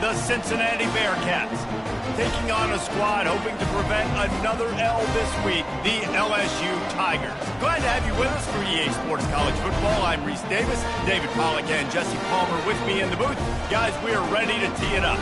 the Cincinnati Bearcats, taking on a squad hoping to prevent another L this week, the LSU Tigers. Glad to have you with us for EA Sports College Football. I'm Reese Davis, David Pollack and Jesse Palmer with me in the booth. Guys, we are ready to tee it up.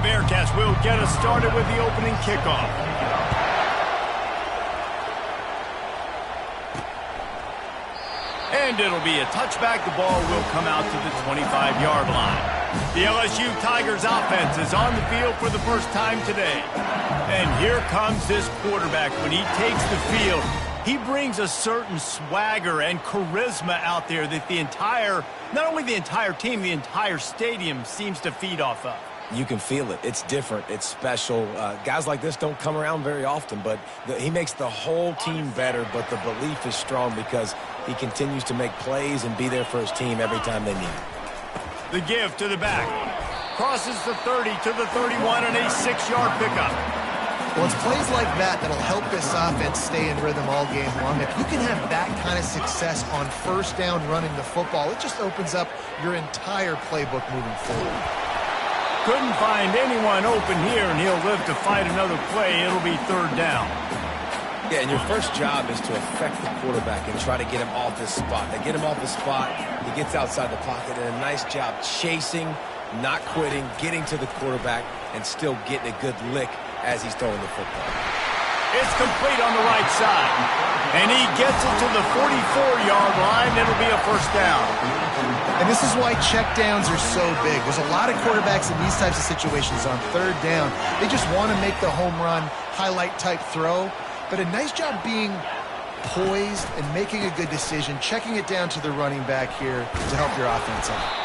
Bearcats will get us started with the opening kickoff. And it'll be a touchback. The ball will come out to the 25-yard line. The LSU Tigers offense is on the field for the first time today. And here comes this quarterback. When he takes the field, he brings a certain swagger and charisma out there that not only the entire team, the entire stadium seems to feed off of. You can feel it. It's different. It's special. Guys like this don't come around very often, but he makes the whole team better, but the belief is strong because he continues to make plays and be there for his team every time they need it. The give to the back. Crosses the 30 to the 31 and a 6-yard pickup. Well, it's plays like that that'll help this offense stay in rhythm all game long. If you can have that kind of success on first down running the football, it just opens up your entire playbook moving forward. Couldn't find anyone open here, and he'll live to fight another play. It'll be third down. Yeah, and your first job is to affect the quarterback and try to get him off his spot. They get him off his spot, he gets outside the pocket, and a nice job chasing, not quitting, getting to the quarterback, and still getting a good lick as he's throwing the football. It's complete on the right side, and he gets it to the 44-yard line. It'll be a first down. And this is why checkdowns are so big. There's a lot of quarterbacks in these types of situations on third down. They just want to make the home run, highlight-type throw. But a nice job being poised and making a good decision, checking it down to the running back here to help your offense out.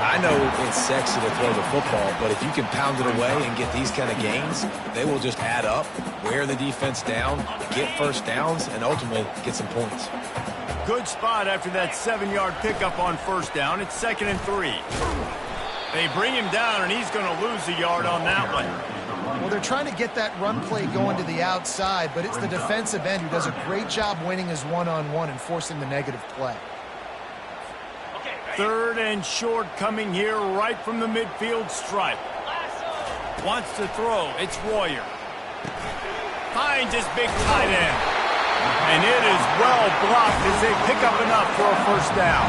I know it's sexy to throw the football, but if you can pound it away and get these kind of gains, they will just add up, wear the defense down, get first downs, and ultimately get some points. Good spot after that 7-yard pickup on first down. It's 2nd and 3. They bring him down, and he's going to lose a yard on that one. Well, they're trying to get that run play going to the outside, but it's the defensive end who does a great job winning his one-on-one and forcing the negative play. 3rd and short coming here right from the midfield stripe. Wants to throw. It's Royer. Finds his big tight end. And it is well blocked as they pick up enough for a first down.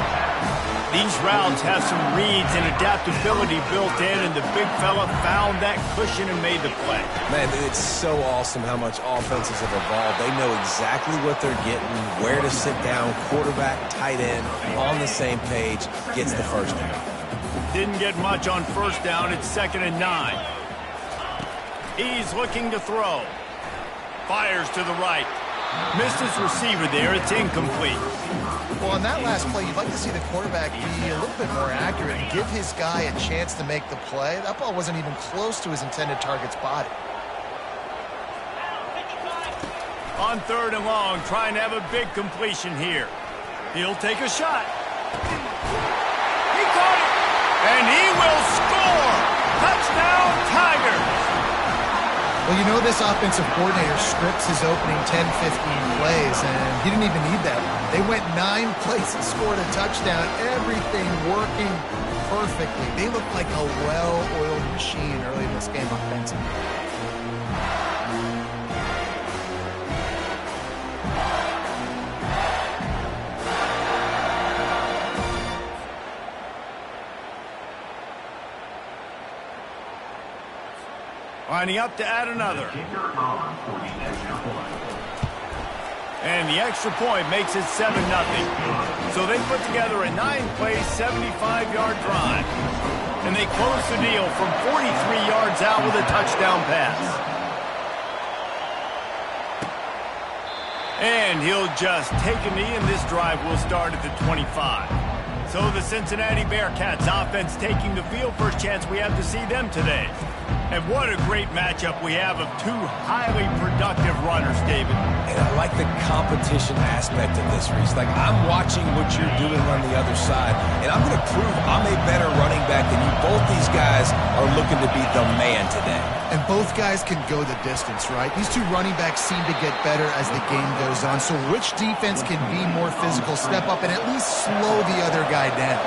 These routes have some reads and adaptability built in, and the big fella found that cushion and made the play. Man, it's so awesome how much offenses have evolved. They know exactly what they're getting, where to sit down, quarterback, tight end, on the same page, gets the first down. Didn't get much on first down. It's 2nd and 9. He's looking to throw. Fires to the right. Missed his receiver there. It's incomplete. Well, on that last play, you'd like to see the quarterback be a little bit more accurate and give his guy a chance to make the play. That ball wasn't even close to his intended target's body. On 3rd and long, trying to have a big completion here. He'll take a shot. He caught it! And he will score! Touchdown, Tigers! Well, you know this offensive coordinator scripts his opening 10, 15 plays, and he didn't even need that. They went 9 plays and scored a touchdown, everything working perfectly. They looked like a well-oiled machine early in this game offensively. Lining up to add another. And the extra point makes it 7-0. So they put together a 9-play, 75-yard drive. And they close the deal from 43 yards out with a touchdown pass. And he'll just take a knee, and this drive will start at the 25. So the Cincinnati Bearcats offense taking the field. First chance we have to see them today. And what a great matchup we have of two highly productive runners, David. And I like the competition aspect of this, Reese. Like, I'm watching what you're doing on the other side, and I'm going to prove I'm a better running back than you. Both these guys are looking to be the man today. And both guys can go the distance, right? These two running backs seem to get better as the game goes on. So which defense can be more physical, step up, and at least slow the other guy down?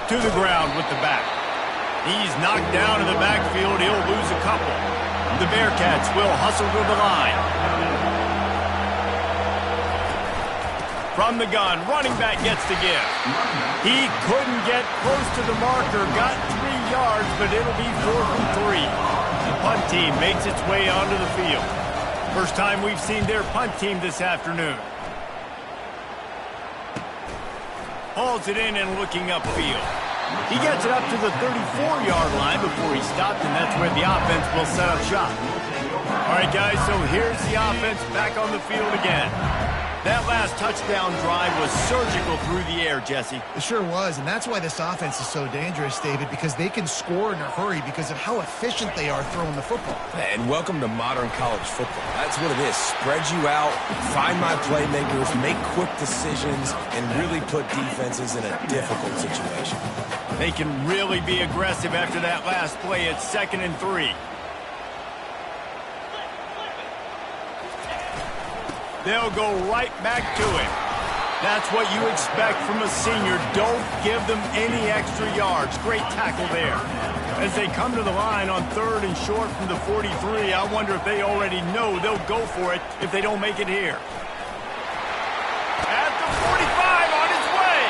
To the ground with the back. He's knocked down in the backfield. He'll lose a couple. The Bearcats will hustle to the line. From the gun, running back gets the give. He couldn't get close to the marker, got 3 yards, but it'll be 4th and 3. The punt team makes its way onto the field. First time we've seen their punt team this afternoon. Hauls it in and looking upfield. He gets it up to the 34-yard line before he stopped, and that's where the offense will set up shop. All right, guys, so here's the offense back on the field again. That last touchdown drive was surgical through the air, Jesse. It sure was, and that's why this offense is so dangerous, David, because they can score in a hurry because of how efficient they are throwing the football. And welcome to modern college football. That's what it is. Spread you out, find my playmakers, make quick decisions, and really put defenses in a difficult situation. They can really be aggressive after that last play. It's 2nd and 3. They'll go right back to him. That's what you expect from a senior. Don't give them any extra yards. Great tackle there. As they come to the line on 3rd and short from the 43, I wonder if they already know they'll go for it if they don't make it here. At the 45, on its way.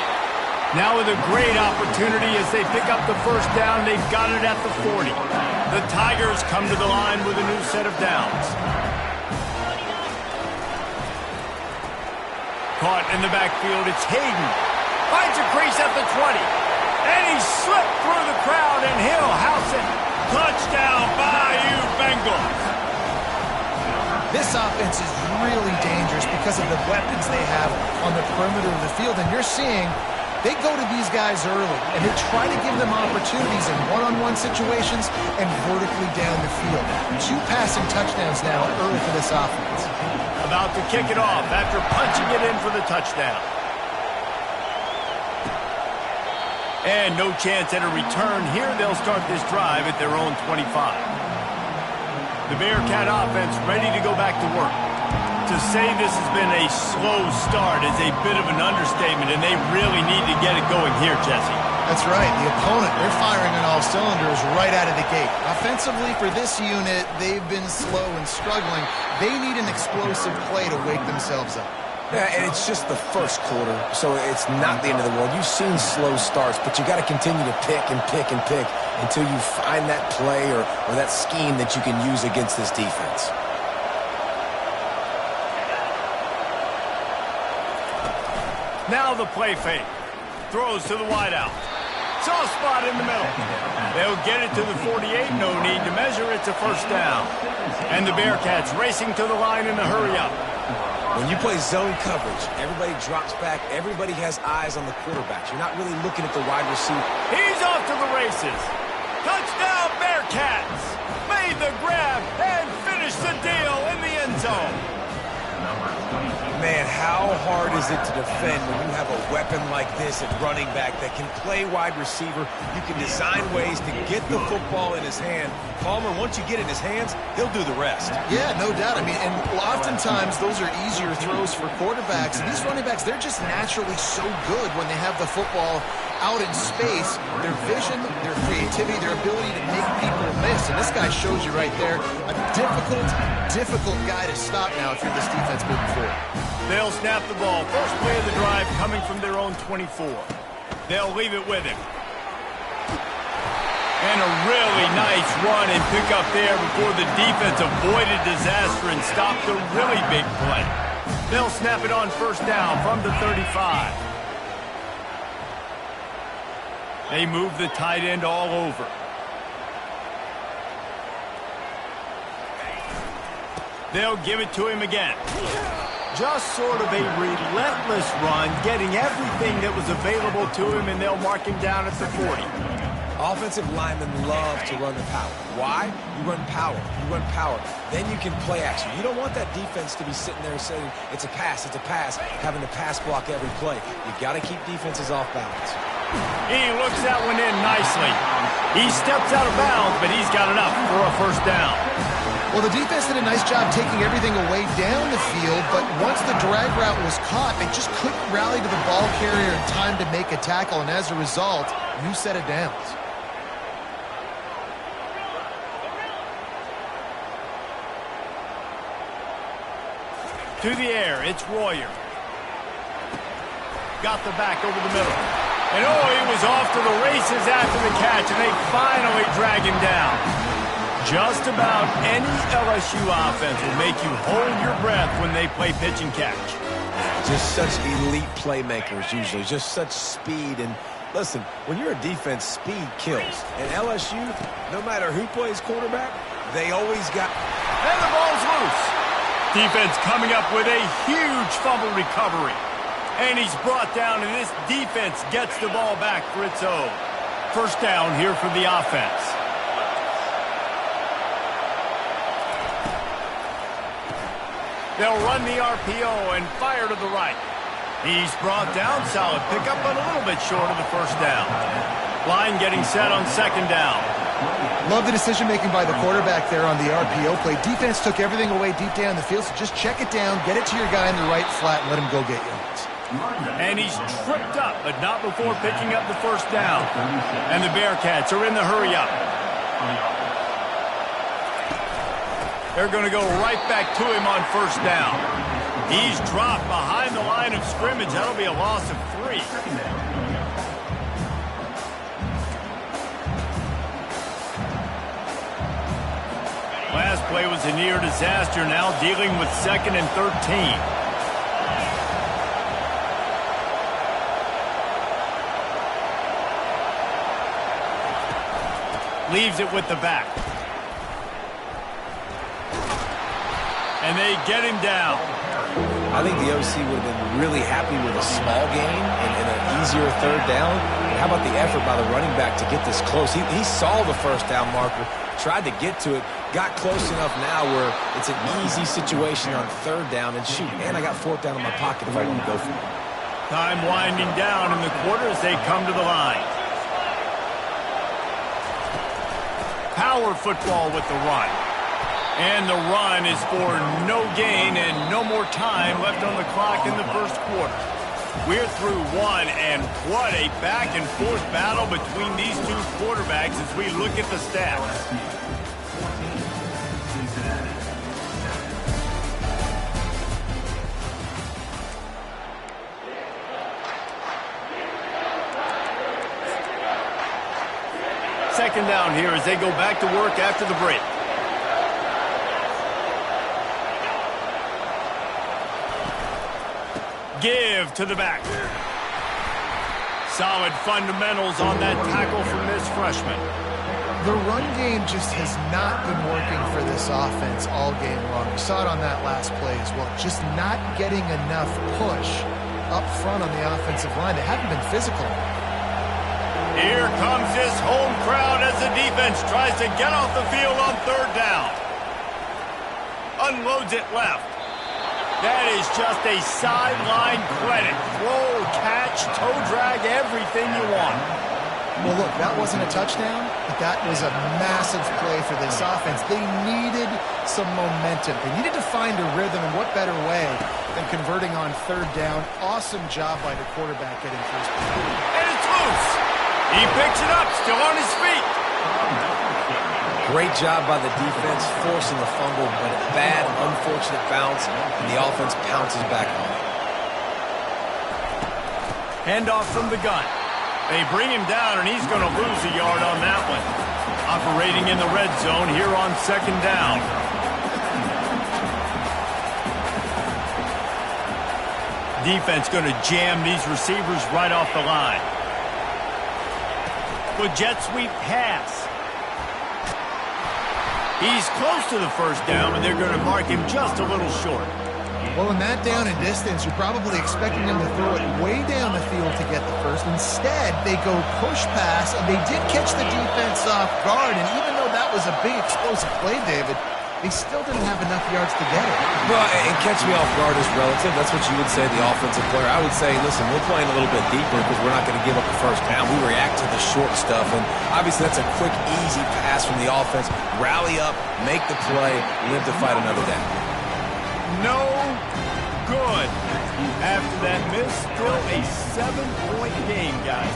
Now with a great opportunity as they pick up the first down. They've got it at the 40. The Tigers come to the line with a new set of downs. Caught in the backfield, it's Hayden. Finds a crease at the 20. And he slipped through the crowd, and he'll house it. Touchdown, Bayou Bengals. This offense is really dangerous because of the weapons they have on the perimeter of the field. And you're seeing they go to these guys early, and they try to give them opportunities in one-on-one situations and vertically down the field. 2 passing touchdowns now early for this offense. About to kick it off after punching it in for the touchdown. And no chance at a return here. They'll start this drive at their own 25. The Bearcat offense ready to go back to work. To say this has been a slow start is a bit of an understatement, and they really need to get it going here, Jesse. That's right. The opponent, they're firing on all cylinders right out of the gate. Offensively, for this unit, they've been slow and struggling. They need an explosive play to wake themselves up. Yeah, and it's just the first quarter, so it's not the end of the world. You've seen slow starts, but you got to continue to pick and pick and pick until you find that play or that scheme that you can use against this defense. Now the play fake. Throws to the wideout. Soft spot in the middle. They'll get it to the 48. No need to measure. It's a first down. And the Bearcats racing to the line in a hurry-up. When you play zone coverage, everybody drops back. Everybody has eyes on the quarterbacks. You're not really looking at the wide receiver. He's off to the races. Touchdown, Bearcats. Made the grab and finished the deal in the end zone. Man, how hard is it to defend when you have a weapon like this at running back that can play wide receiver? You can design ways to get the football in his hand. Palmer, once you get it in his hands, he'll do the rest. Yeah, no doubt. I mean, and oftentimes those are easier throws for quarterbacks. And these running backs, they're just naturally so good when they have the football out in space. Their vision, their creativity, their ability to make people miss. And this guy shows you right there a difficult guy to stop now if you're this defense moving forward. They'll snap the ball. First play of the drive coming from their own 24. They'll leave it with him. And a really nice run and pick up there before the defense avoided disaster and stopped a really big play. They'll snap it on first down from the 35. They move the tight end all over. They'll give it to him again. Just sort of a relentless run, getting everything that was available to him, and they'll mark him down at the 40. Offensive linemen love to run the power. Why? You run power. You run power. Then you can play action. You don't want that defense to be sitting there saying, it's a pass, having to pass block every play. You've got to keep defenses off balance. He looks that one in nicely. He steps out of bounds, but he's got enough for a first down. Well, the defense did a nice job taking everything away down the field, but once the drag route was caught, they just couldn't rally to the ball carrier in time to make a tackle, and as a result, new set of downs. To the air, it's Royer. Got the back over the middle. And oh, he was off to the races after the catch, and they finally drag him down. Just about any LSU offense will make you hold your breath when they play pitch and catch. Just such elite playmakers usually, just such speed. And listen, when you're a defense, speed kills. And LSU, no matter who plays quarterback, they always got... And the ball's loose. Defense coming up with a huge fumble recovery. And he's brought down, and this defense gets the ball back for its own. First down here for the offense. They'll run the RPO and fire to the right. He's brought down, solid pickup, but a little bit short of the first down. Line getting set on second down. Love the decision-making by the quarterback there on the RPO play. Defense took everything away deep down the field, so just check it down, get it to your guy in the right flat, and let him go get yards. And he's tripped up, but not before picking up the first down. And the Bearcats are in the hurry-up. They're going to go right back to him on first down. He's dropped behind the line of scrimmage. That'll be a loss of 3. Last play was a near disaster, now dealing with 2nd and 13. Leaves it with the back. And they get him down. I think the OC would have been really happy with a small gain and an easier third down. But how about the effort by the running back to get this close? He saw the first down marker, tried to get to it, got close enough now where it's an easy situation on third down. And shoot, and I got fourth down in my pocket if I want to go for it. Time winding down in the quarter as they come to the line. Power football with the run. And the run is for no gain and no more time left on the clock in the first quarter. We're through one, and what a back-and-forth battle between these two quarterbacks as we look at the stats. Second down here as they go back to work after the break. Give to the back. Solid fundamentals on that tackle from this freshman. The run game just has not been working for this offense all game long. We saw it on that last play as well. Just not getting enough push up front on the offensive line. They haven't been physical. Here comes this home crowd as the defense tries to get off the field on third down. Unloads it left. That is just a sideline credit. Throw, catch, toe drag, everything you want. Well, look, that wasn't a touchdown, but that was a massive play for this offense. They needed some momentum. They needed to find a rhythm, and what better way than converting on third down. Awesome job by the quarterback getting first down. And it's loose. He picks it up, still on his feet. Great job by the defense, forcing the fumble, but a bad, unfortunate bounce, and the offense pounces back on it. Handoff from the gun. They bring him down, and he's going to lose a yard on that one. Operating in the red zone here on second down. Defense going to jam these receivers right off the line. With jet sweep pass. He's close to the first down, and they're going to mark him just a little short. Well, in that down and distance, you're probably expecting them to throw it way down the field to get the first. Instead, they go push pass, and they did catch the defense off guard. And even though that was a big explosive play, David, they still didn't have enough yards to get it. Well, and catch me off guard is relative. That's what you would say, the offensive player. I would say, listen, we're playing a little bit deeper because we're not going to give up the first down. We react to the short stuff, and obviously that's a quick, easy pass from the offense. Rally up, make the play, live to fight another down. No good. After that miss, still a 7-point game, guys.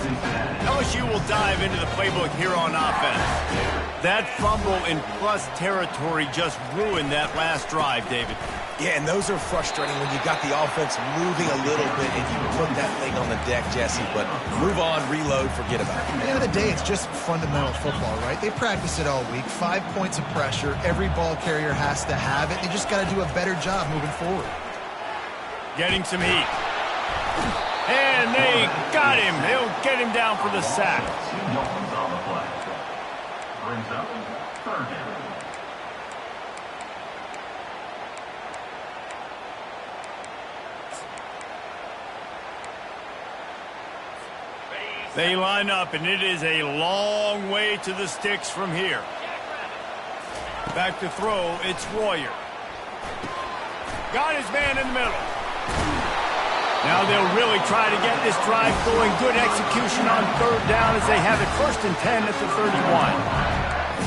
LSU will dive into the playbook here on offense. That fumble in plus territory just ruined that last drive, David. Yeah, and those are frustrating when you got the offense moving a little bit and you put that thing on the deck, Jesse. But move on, reload, forget about it. At the end of the day, it's just fundamental football, right? They practice it all week. 5 points of pressure. Every ball carrier has to have it. They just got to do a better job moving forward. Getting some heat. And they got him. They'll get him down for the sack. Brings up third down. They line up, and it is a long way to the sticks from here. Back to throw, it's Royer. Got his man in the middle. Now they'll really try to get this drive going. Good execution on third down as they have it 1st and 10 at the 31.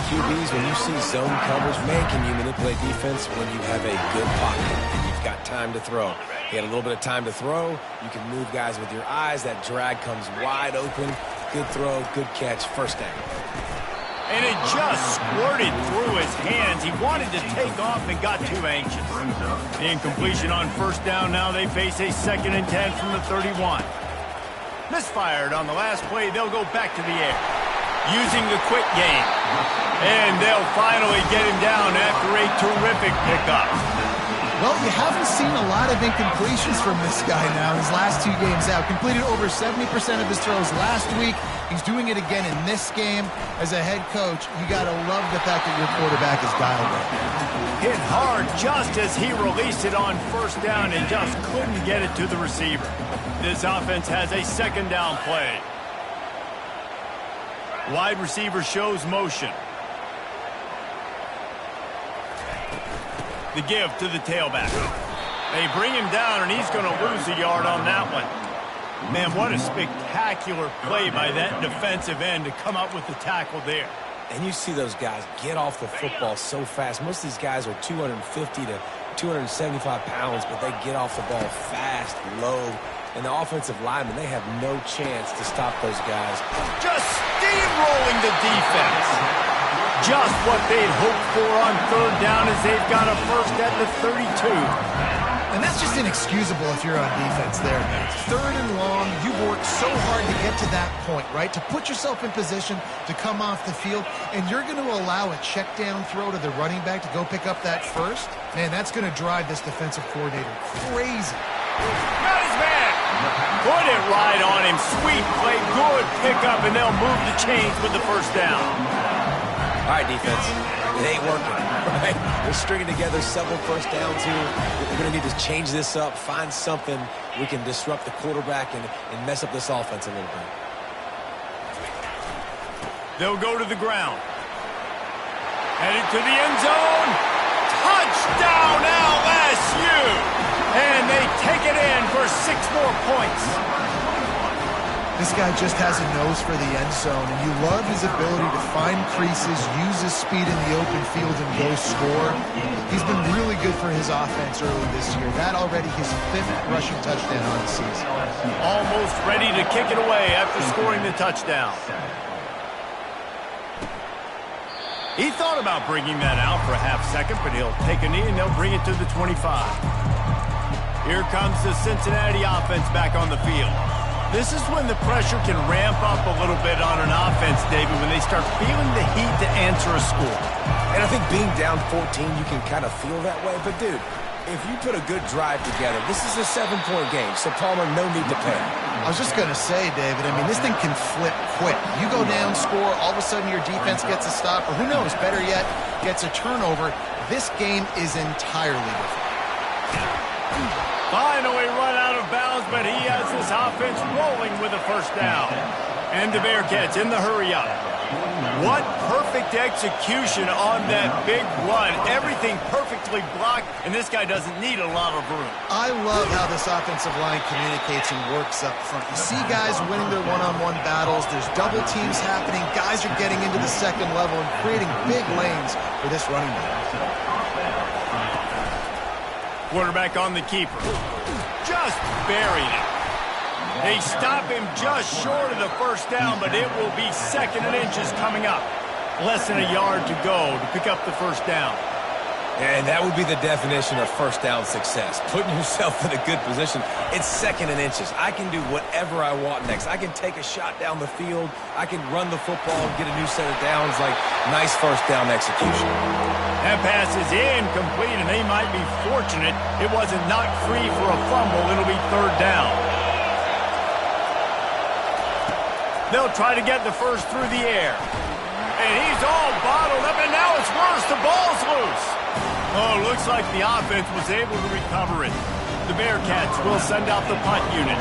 QBs, when you see zone coverage, man, can you manipulate defense when you have a good pocket and you've got time to throw. He had a little bit of time to throw. You can move guys with your eyes. That drag comes wide open. Good throw, good catch, first down. And it just squirted through his hands. He wanted to take off and got too anxious. The incompletion on first down. Now they face a 2nd and 10 from the 31. Misfired on the last play. They'll go back to the air. Using the quick game. And they'll finally get him down after a terrific pickup. Well, you haven't seen a lot of incompletions from this guy now his last 2 games out. Completed over 70% of his throws last week. He's doing it again in this game. As a head coach, you got to love the fact that your quarterback is dialed in. Hit hard just as he released it on first down and just couldn't get it to the receiver. This offense has a 2nd down play. Wide receiver shows motion. The give to the tailback. They bring him down, and he's going to lose a yard on that one. Man, what a spectacular play by that defensive end to come up with the tackle there. And you see those guys get off the football so fast. Most of these guys are 250 to 275 pounds, but they get off the ball fast, low. And the offensive linemen, they have no chance to stop those guys. Just steamrolling the defense. Just what they'd hoped for on third down as they've got a first at the 32. And that's just inexcusable if you're on defense there. 3rd and long, you've worked so hard to get to that point, right? To put yourself in position to come off the field, and you're going to allow a check down throw to the running back to go pick up that first? Man, that's going to drive this defensive coordinator crazy. Got his man. Put it right on him. Sweet play, good pickup, and they'll move the chains with the first down. All right, defense, it ain't working, right? We're stringing together several first downs here. We're going to need to change this up, find something we can disrupt the quarterback and mess up this offense a little bit. They'll go to the ground. Headed to the end zone. Touchdown, LSU! And they take it in for 6 more points. This guy just has a nose for the end zone, and you love his ability to find creases, use his speed in the open field, and go score. He's been really good for his offense early this year. That already his 5th rushing touchdown on the season. Almost ready to kick it away after scoring the touchdown. He thought about bringing that out for a half second, but he'll take a knee and they'll bring it to the 25. Here comes the Cincinnati offense back on the field. This is when the pressure can ramp up a little bit on an offense, David, when they start feeling the heat to answer a score. And I think being down 14, you can kind of feel that way. But, dude, if you put a good drive together, this is a 7-point game, so Palmer, no need to panic. I was just going to say, David, I mean, this thing can flip quick. You go down, score, all of a sudden your defense gets a stop, or who knows, better yet, gets a turnover. This game is entirely different. Finally run out of bounds, but he has this offense rolling with a first down. And the Bearcats in the hurry-up. What perfect execution on that big run. Everything perfectly blocked, and this guy doesn't need a lot of room. I love how this offensive line communicates and works up front. You see guys winning their one-on-one battles. There's double teams happening. Guys are getting into the second level and creating big lanes for this running back. Quarterback on the keeper. Just buried it. They stop him just short of the first down, but it will be 2nd and inches coming up. Less than a yard to go to pick up the first down. And that would be the definition of first down success. Putting yourself in a good position. It's 2nd and inches. I can do whatever I want next. I can take a shot down the field. I can run the football and get a new set of downs. Like, nice first down execution. That pass is incomplete, and they might be fortunate it wasn't knocked free for a fumble. It'll be 3rd down. They'll try to get the first through the air. And he's all bottled up, and now it's worse. The ball's loose. Oh, looks like the offense was able to recover it. The Bearcats will send out the punt unit.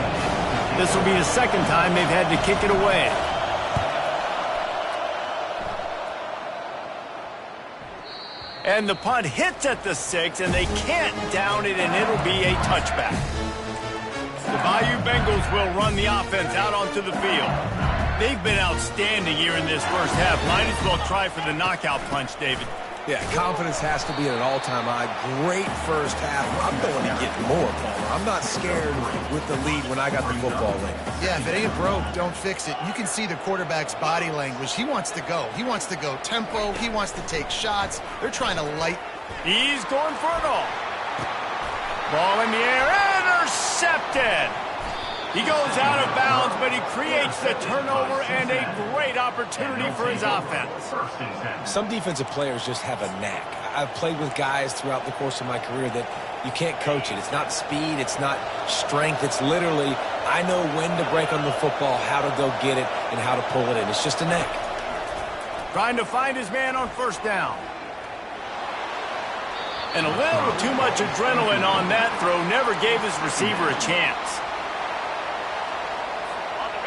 This will be the 2nd time they've had to kick it away. And the punt hits at the 6, and they can't down it, and it'll be a touchback. The Bayou Bengals will run the offense out onto the field. They've been outstanding here in this first half. Might as well try for the knockout punch, David. Yeah, confidence has to be at an all-time high. Great first half. I'm going to get more, Palmer. I'm not scared with the lead when I got the football late. Yeah, if it ain't broke, don't fix it. You can see the quarterback's body language. He wants to go. He wants to go tempo. He wants to take shots. They're trying to light. He's going for it all. Ball in the air, intercepted. He goes out of bounds, but he creates the turnover and a great opportunity for his offense. Some defensive players just have a knack. I've played with guys throughout the course of my career that you can't coach it. It's not speed. It's not strength. It's literally, I know when to break on the football, how to go get it, and how to pull it in. It's just a knack. Trying to find his man on first down. And a little too much adrenaline on that throw never gave his receiver a chance.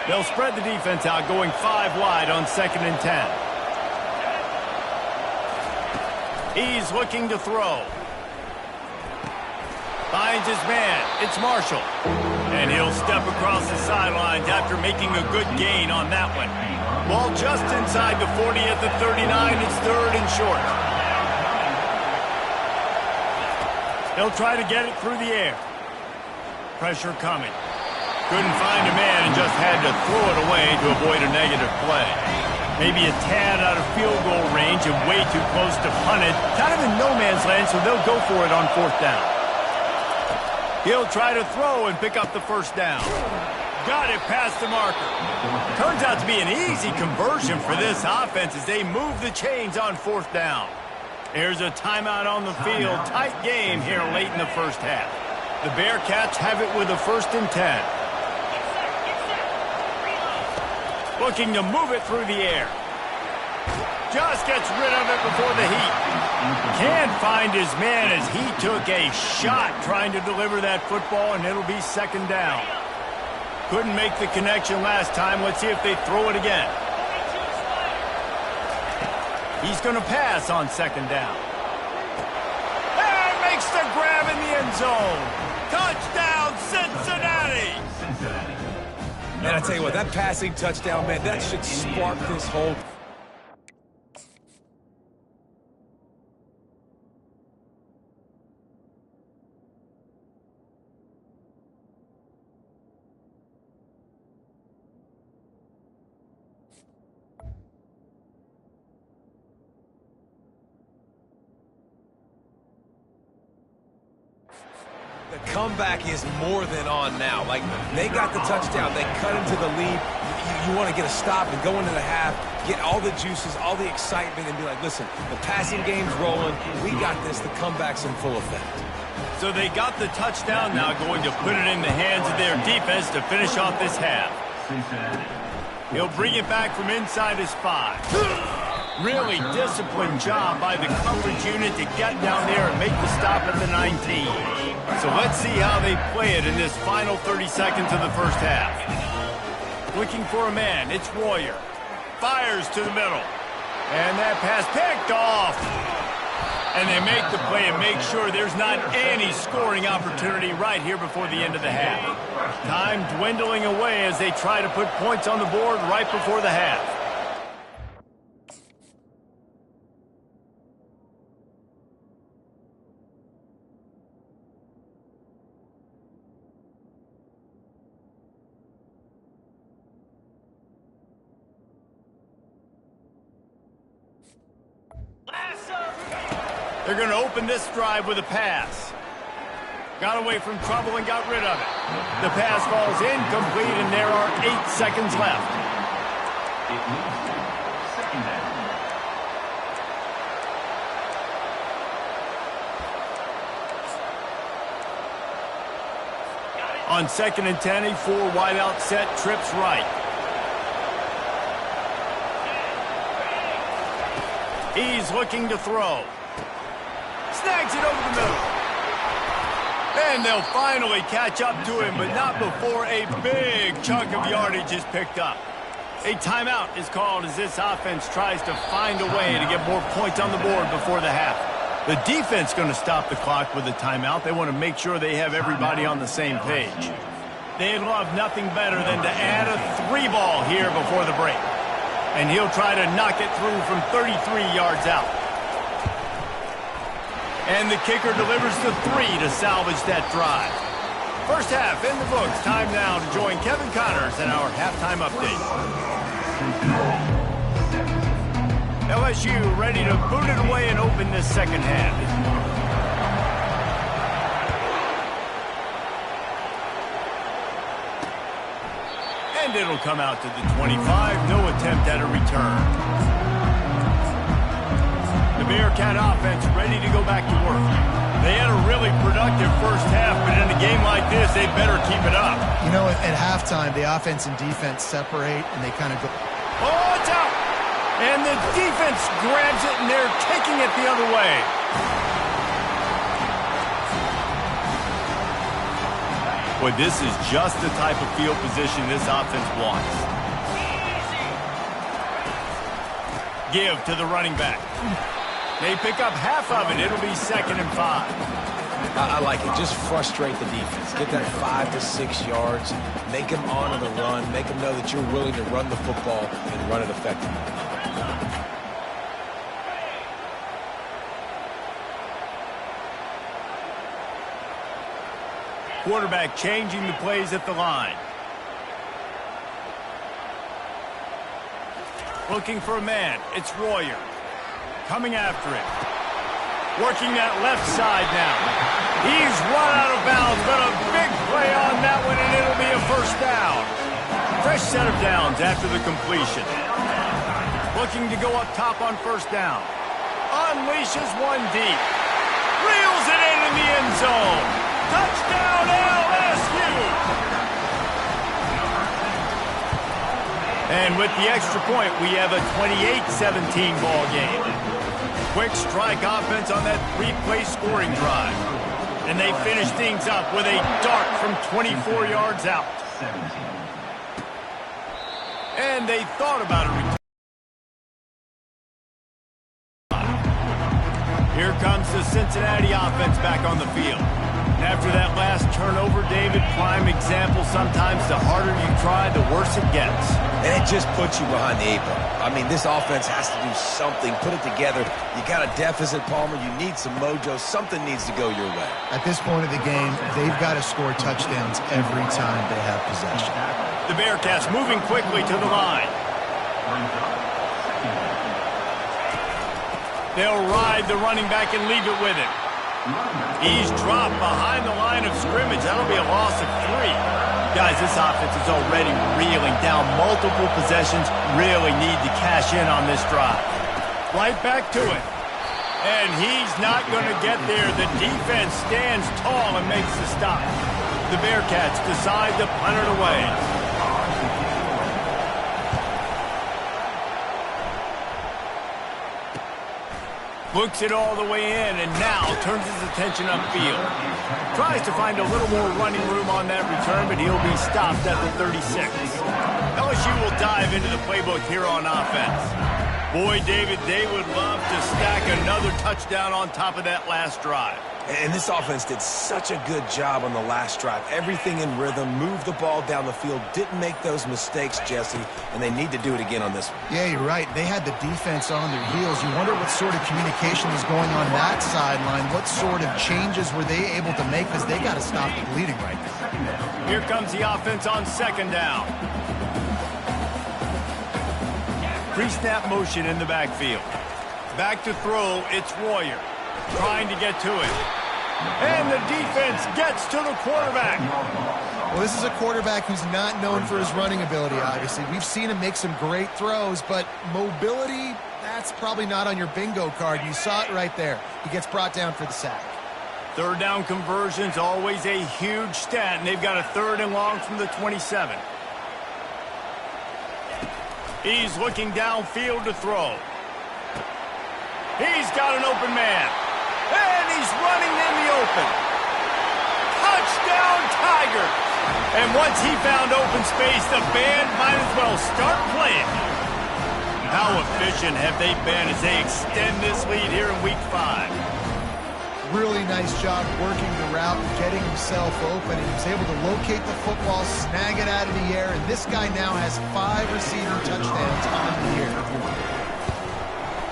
They'll spread the defense out, going 5 wide on 2nd and 10. He's looking to throw. Finds his man. It's Marshall. And he'll step across the sidelines after making a good gain on that one. Ball just inside the 40 at the 39. It's 3rd and short. They'll try to get it through the air. Pressure coming. Couldn't find a man and just had to throw it away to avoid a negative play. Maybe a tad out of field goal range and way too close to punt it. Kind of in no man's land, so they'll go for it on 4th down. He'll try to throw and pick up the first down. Got it past the marker. Turns out to be an easy conversion for this offense as they move the chains on 4th down. There's a timeout on the field. Tight game here late in the first half. The Bearcats have it with a 1st and 10. Looking to move it through the air. Just gets rid of it before the heat. Can't find his man as he took a shot trying to deliver that football, and it'll be 2nd down. Couldn't make the connection last time. Let's see if they throw it again. He's going to pass on 2nd down. And makes the grab in the end zone. Touchdown, Cincinnati! Man, I tell you what, that passing touchdown, man, that should spark this whole... The comeback is more than on now. Like, they got the touchdown. They cut into the lead. You want to get a stop and go into the half, get all the juices, all the excitement, and be like, listen, the passing game's rolling. We got this. The comeback's in full effect. So they got the touchdown, now going to put it in the hands of their defense to finish off this half. He'll bring it back from inside his 5. Really disciplined job by the coverage unit to get down there and make the stop at the 19. So let's see how they play it in this final 30 seconds of the first half. Looking for a man, it's Royer. Fires to the middle. And that pass picked off. And they make the play and make sure there's not any scoring opportunity right here before the end of the half. Time dwindling away as they try to put points on the board right before the half. They're going to open this drive with a pass. Got away from trouble and got rid of it. The pass falls incomplete, and there are 8 seconds left. On 2nd and 10, a 4 wide out set, trips right. He's looking to throw. Snags it over the middle. And they'll finally catch up to him, but not before a big chunk of yardage is picked up. A timeout is called as this offense tries to find a way to get more points on the board before the half. The defense going to stop the clock with a timeout. They want to make sure they have everybody on the same page. They'd love nothing better than to add a 3-ball here before the break. And he'll try to knock it through from 33 yards out. And the kicker delivers the 3 to salvage that drive. First half in the books. Time now to join Kevin Connors in our halftime update. LSU ready to boot it away and open this second half. And it'll come out to the 25. No attempt at a return. The Bearcat offense ready to go back to work. They had a really productive first half, but in a game like this, they better keep it up. You know, at halftime, the offense and defense separate, and they kind of go... Oh, it's out! And the defense grabs it, and they're taking it the other way. Boy, this is just the type of field position this offense wants. Give to the running back. They pick up half of it. It'll be 2nd and 5. I like it. Just frustrate the defense. Get that 5 to 6 yards. Make them honor the run. Make them know that you're willing to run the football and run it effectively. Quarterback changing the plays at the line. Looking for a man. It's Royer. Coming after it. Working that left side now. He's run out of bounds, but a big play on that one, and it'll be a first down. Fresh set of downs after the completion. Looking to go up top on first down. Unleashes one deep. Reels it in the end zone. Touchdown, LSU! And with the extra point, we have a 28-17 ball game. Quick strike offense on that 3-play scoring drive. And they finish things up with a dart from 24 yards out. And they thought about a return. Here comes the Cincinnati offense back on the field. And after that last turnover, David, prime example, sometimes the harder you try, the worse it gets. And it just puts you behind the 8-ball. I mean, this offense has to do something, put it together. You got a deficit, Palmer. You need some mojo. Something needs to go your way. At this point of the game, they've got to score touchdowns every time they have possession. The Bearcats moving quickly to the line. They'll ride the running back and leave it with him. He's dropped behind the line of scrimmage. That'll be a loss of 3. Guys, this offense is already reeling down multiple possessions. Really need to cash in on this drive. Right back to it. And he's not going to get there. The defense stands tall and makes the stop. The Bearcats decide to punt it away. Looks it all the way in and now turns his attention upfield. Tries to find a little more running room on that return, but he'll be stopped at the 36. LSU will dive into the playbook here on offense. Boy, David, they would love to stack another touchdown on top of that last drive. And this offense did such a good job on the last drive. Everything in rhythm, moved the ball down the field, didn't make those mistakes, Jesse, and they need to do it again on this one. Yeah, you're right. They had the defense on their heels. You wonder what sort of communication is going on that sideline. What sort of changes were they able to make, because they got to stop the bleeding right now. Here comes the offense on second down. Pre-snap motion in the backfield. Back to throw, it's Royer. Trying to get to it. And the defense gets to the quarterback. Well, this is a quarterback who's not known for his running ability, obviously. We've seen him make some great throws, but mobility, that's probably not on your bingo card. You saw it right there. He gets brought down for the sack. Third down conversion's always a huge stat, and they've got a 3rd and long from the 27. He's looking downfield to throw. He's got an open man. And he's running in the open. Touchdown, Tigers! And once he found open space, the band might as well start playing. How efficient have they been as they extend this lead here in Week 5? Really nice job working the route and getting himself open. He was able to locate the football, snag it out of the air, and this guy now has 5 receiving touchdowns on the year.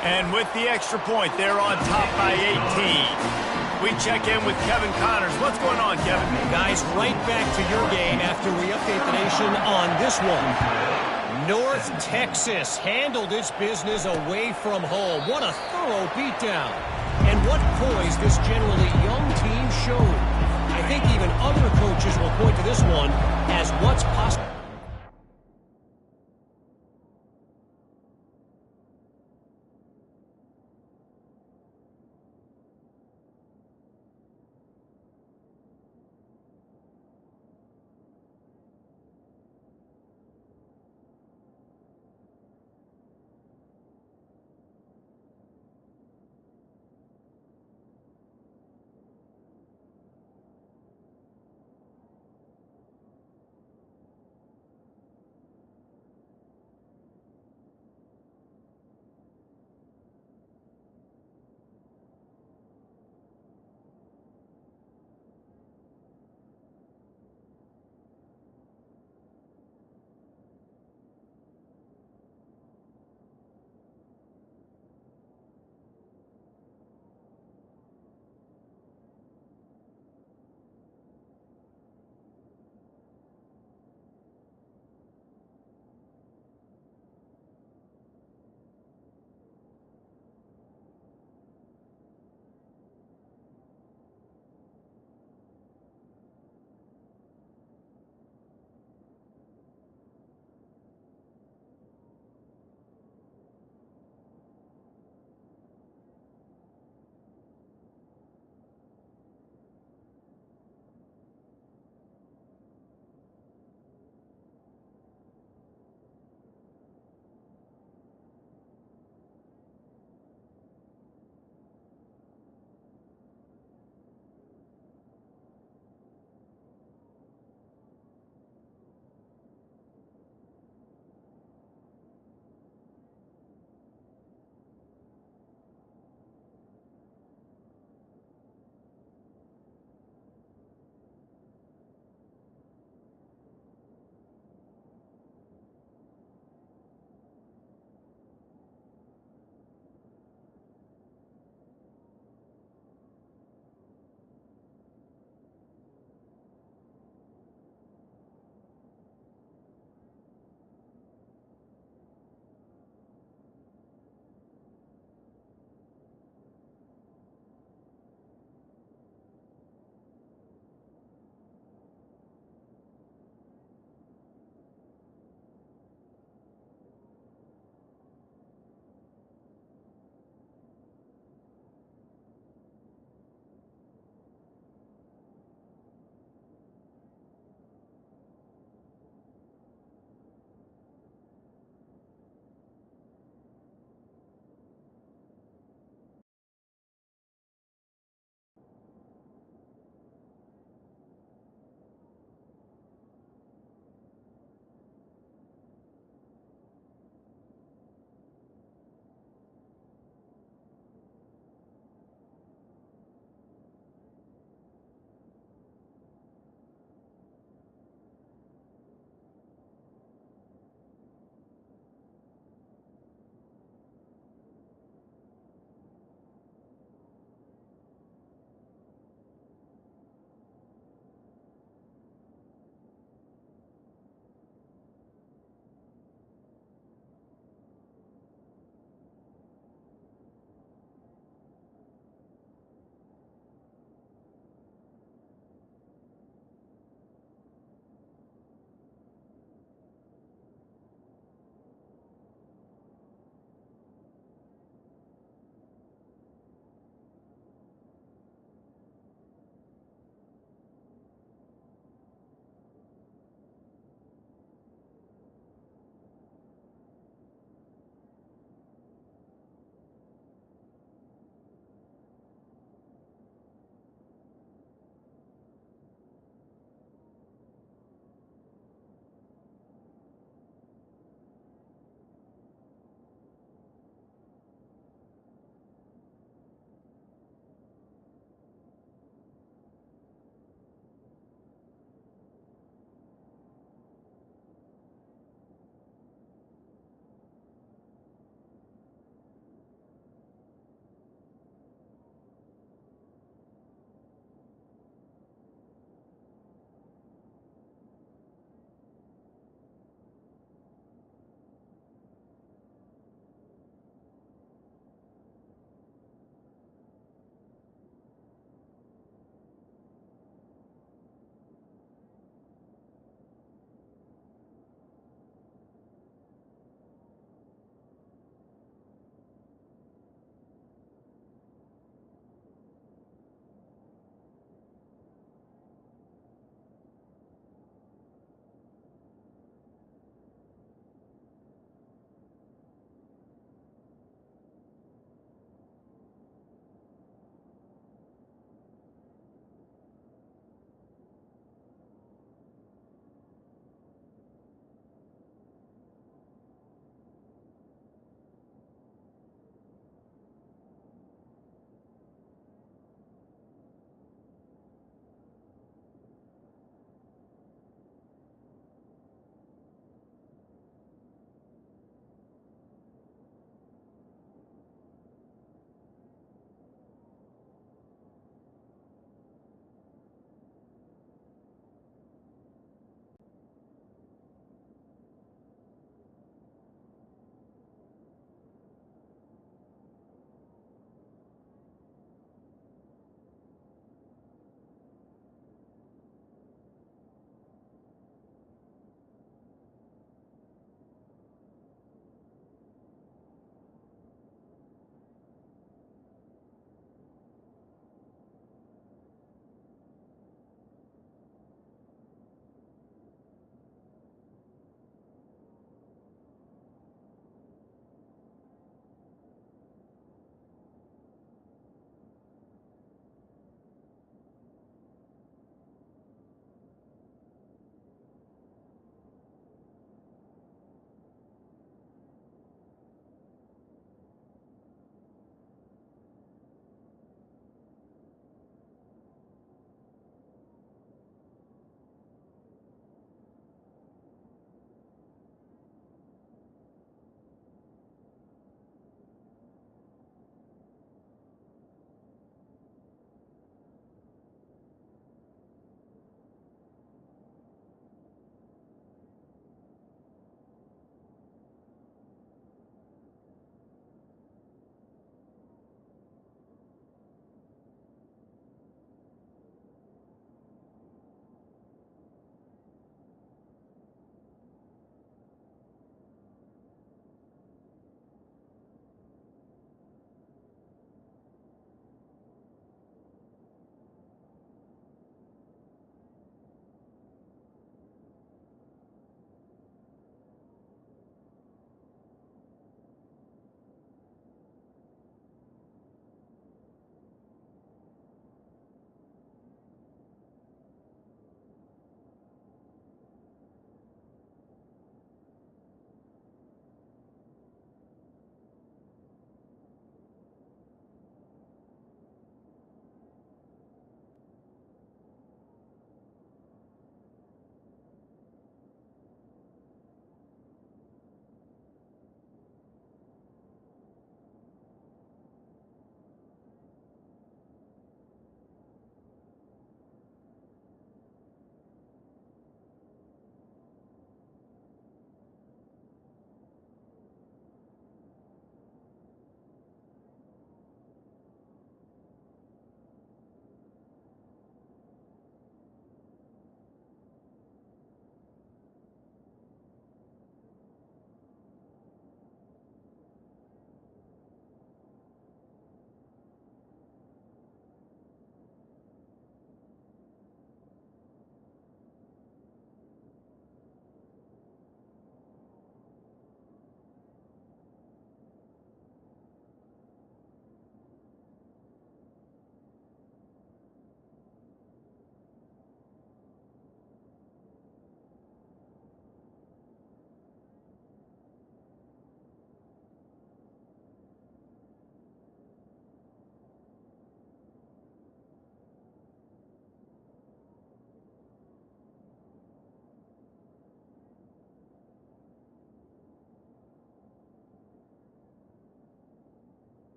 And with the extra point, they're on top by 18. We check in with Kevin Connors. What's going on, Kevin? Guys, right back to your game after we update the nation on this one. North Texas handled its business away from home. What a thorough beatdown. And what poise this generally young team showed. I think even other coaches will point to this one as what's possible.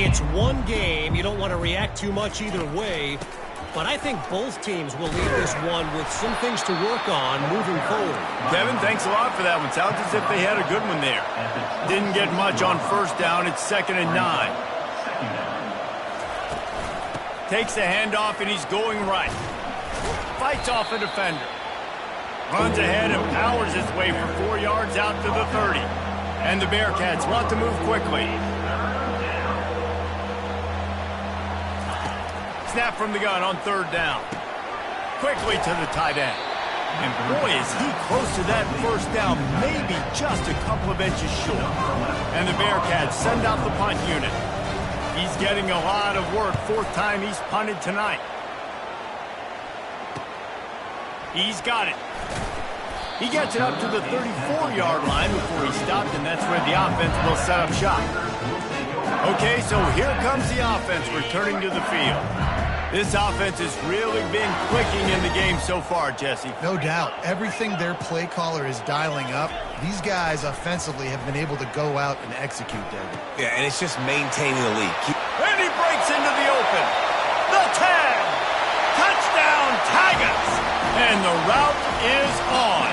It's one game. You don't want to react too much either way. But I think both teams will leave this one with some things to work on moving forward. Kevin, thanks a lot for that one. Sounds as if they had a good one there. Didn't get much on first down. It's 2nd and 9. Takes the handoff, and he's going right. Fights off a defender. Runs ahead and powers his way for 4 yards out to the 30. And the Bearcats want to move quickly. Snap from the gun on 3rd down. Quickly to the tight end. And boy, is he close to that first down, maybe just a couple of inches short. And the Bearcats send out the punt unit. He's getting a lot of work. 4th time he's punted tonight. He's got it. He gets it up to the 34-yard line before he stopped, and that's where the offense will set up shop. Okay, so here comes the offense returning to the field. This offense has really been clicking in the game so far, Jesse. No doubt. Everything their play caller is dialing up, these guys offensively have been able to go out and execute, David. Yeah, and it's just maintaining the lead. And he breaks into the open. The 10. Touchdown, Tigers. And the route is on.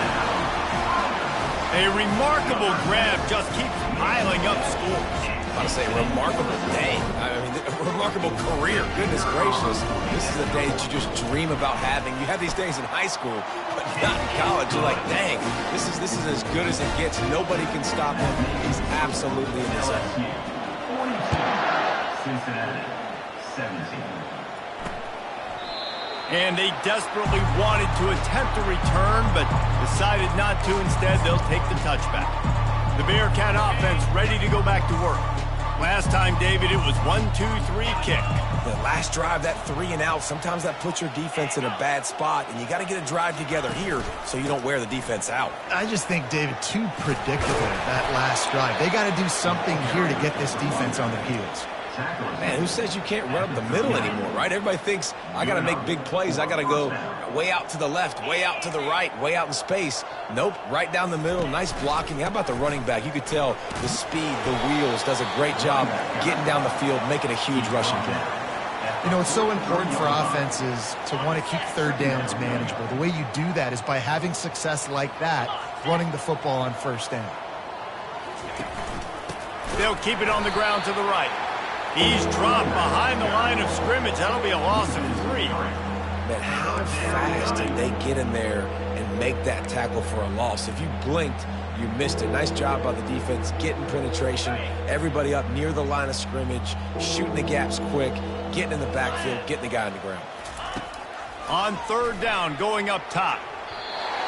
A remarkable grab just keeps piling up scores. I was about to say, remarkable day. I mean, a remarkable career. Goodness gracious. This is a day that you just dream about having. You have these days in high school, but not in college. You're like, dang, this is as good as it gets. Nobody can stop him. He's absolutely in his zone. Cincinnati, 17. And they desperately wanted to attempt a return, but decided not to. Instead, they'll take the touchback. The Bearcat offense ready to go back to work. Last time, David, it was 1-2-3 kick. The last drive, that 3 and out, sometimes that puts your defense in a bad spot, and you got to get a drive together here so you don't wear the defense out. I just think, David, too predictable, that last drive. They got to do something here to get this defense on their heels. Man, who says you can't run up the middle anymore, right? Everybody thinks, I got to make big plays. I got to go way out to the left, way out to the right, way out in space. Nope, right down the middle, nice blocking. How about the running back? You could tell the speed, the wheels, does a great job getting down the field, making a huge rushing play. You know, it's so important for offenses to want to keep 3rd downs manageable. The way you do that is by having success like that, running the football on 1st down. They'll keep it on the ground to the right. He's dropped behind the line of scrimmage. That'll be a loss of 3. Man, how fast did they get in there and make that tackle for a loss? If you blinked, you missed it. Nice job by the defense, getting penetration. Everybody up near the line of scrimmage, shooting the gaps quick, getting in the backfield, getting the guy on the ground. On 3rd down, going up top.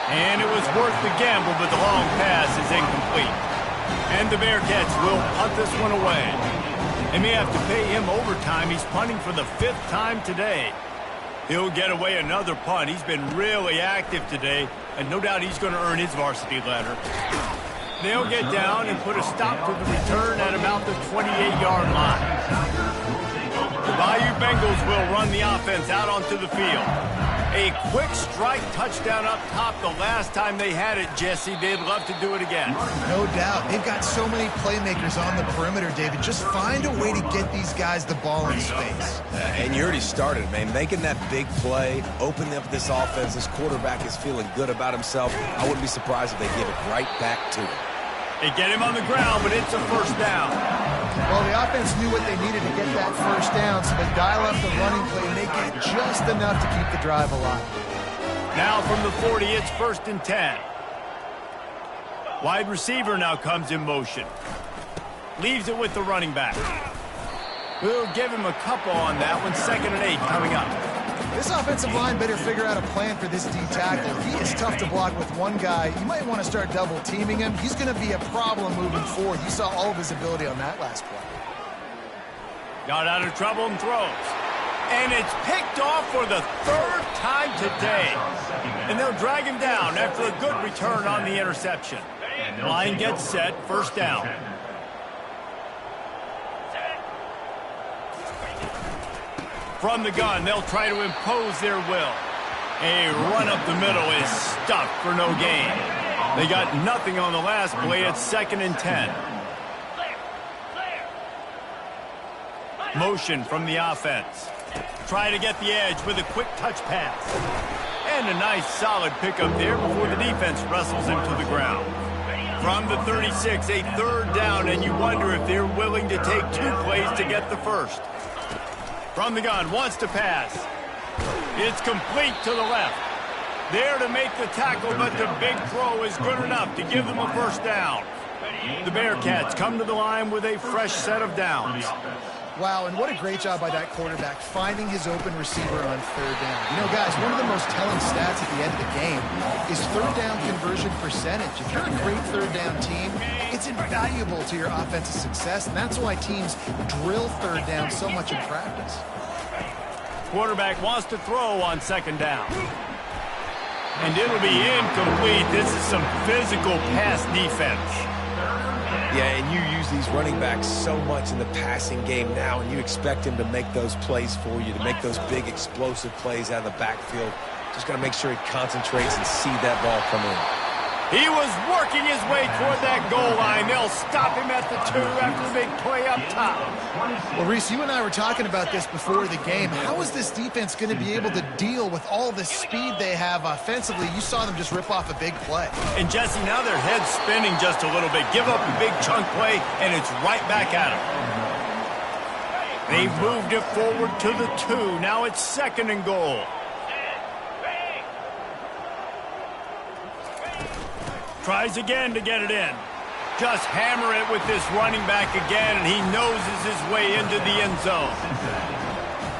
And it was worth the gamble, but the long pass is incomplete. And the Bearcats will punt this one away. They may have to pay him overtime. He's punting for the 5th time today. He'll get away another punt. He's been really active today, and no doubt he's going to earn his varsity letter. They'll get down and put a stop to the return at about the 28-yard line. The Bayou Bengals will run the offense out onto the field. A quick strike touchdown up top the last time they had it, Jesse. They'd love to do it again. No doubt. They've got so many playmakers on the perimeter, David. Just find a way to get these guys the ball in space. And you already started, man. Making that big play, opening up this offense. This quarterback is feeling good about himself. I wouldn't be surprised if they give it right back to him. They get him on the ground, but it's a 1st down. Well, the offense knew what they needed to get that 1st down, so they dial up the running play, make it just enough to keep the drive alive. Now from the 40, it's 1st and 10. Wide receiver now comes in motion. Leaves it with the running back. We'll give him a couple on that one. 2nd and 8 coming up. This offensive line better figure out a plan for this D tackle. He is tough to block with one guy. You might want to start double teaming him. He's going to be a problem moving forward. You saw all of his ability on that last play. Got out of trouble and throws. And it's picked off for the 3rd time today. And they'll drag him down after a good return on the interception. Line gets set, 1st down. From the gun, they'll try to impose their will. A run up the middle is stuffed for no gain. They got nothing on the last play. It's 2nd and 10. Motion from the offense. Try to get the edge with a quick touch pass. And a nice solid pickup there before the defense wrestles him to the ground. From the 36, a third down, and you wonder if they're willing to take 2 plays to get the first. From the gun, wants to pass. It's complete to the left. There to make the tackle, but the big throw is good enough to give them a first down. The Bearcats come to the line with a fresh set of downs. Wow, and what a great job by that quarterback finding his open receiver on third down. You know, guys, one of the most telling stats at the end of the game is third down conversion percentage. If you're a great third down team, it's invaluable to your offensive success, and that's why teams drill third down so much in practice. Quarterback wants to throw on second down. And it'll be incomplete. This is some physical pass defense. Yeah, and you use these running backs so much in the passing game now, and you expect him to make those plays for you, to make those big explosive plays out of the backfield. Just got to make sure he concentrates and see that ball come in. He was working his way toward that goal line. They'll stop him at the 2 after the big play up top. Well, Reese, you and I were talking about this before the game. How is this defense going to be able to deal with all the speed they have offensively? You saw them just rip off a big play. And, Jesse, now their head's spinning just a little bit. Give up a big chunk play, and it's right back at them. They've moved it forward to the 2. Now it's 2nd and goal. Tries again to get it in. Just hammer it with this running back again, and he noses his way into the end zone.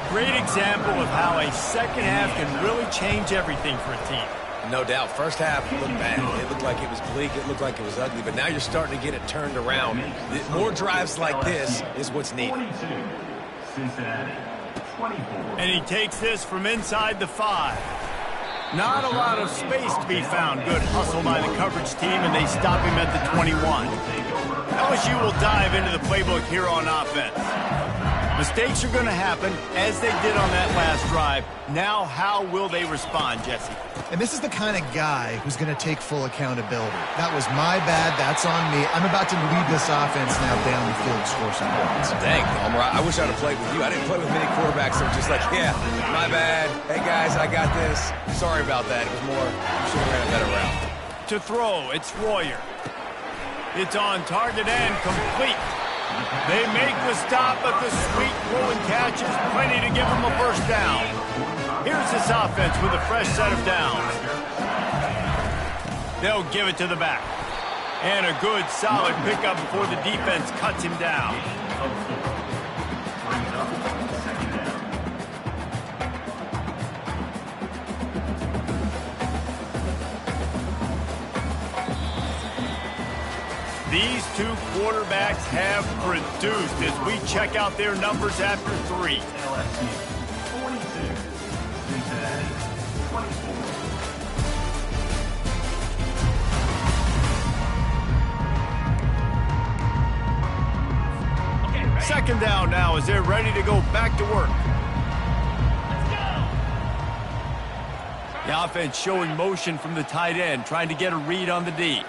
Great example of how a second half can really change everything for a team. No doubt. First half looked bad. It looked like it was bleak. It looked like it was ugly. But now you're starting to get it turned around. More drives like this is what's needed. Cincinnati, 24. And he takes this from inside the 5. Not a lot of space to be found. Good hustle by the coverage team, and they stop him at the 21. LSU will dive into the playbook here on offense. Mistakes are going to happen, as they did on that last drive. Now, how will they respond, Jesse? And this is the kind of guy who's going to take full accountability. That was my bad. That's on me. I'm about to lead this offense now down the field and score some points. Dang, Homer, I wish I'd have played with you. I didn't play with many quarterbacks that were just like, yeah, my bad. Hey, guys, I got this. Sorry about that. It was more, you should have ran a better route. To throw, it's Royer. It's on target and complete. They make the stop, but the sweet throw and catch is plenty to give them a first down. Here's this offense with a fresh set of downs. They'll give it to the back. And a good, solid pickup before the defense cuts him down. These 2 quarterbacks have produced as we check out their numbers after 3. LSU, 42. Cincinnati, 24. Second down now as they're ready to go back to work. The offense showing motion from the tight end, trying to get a read on the D.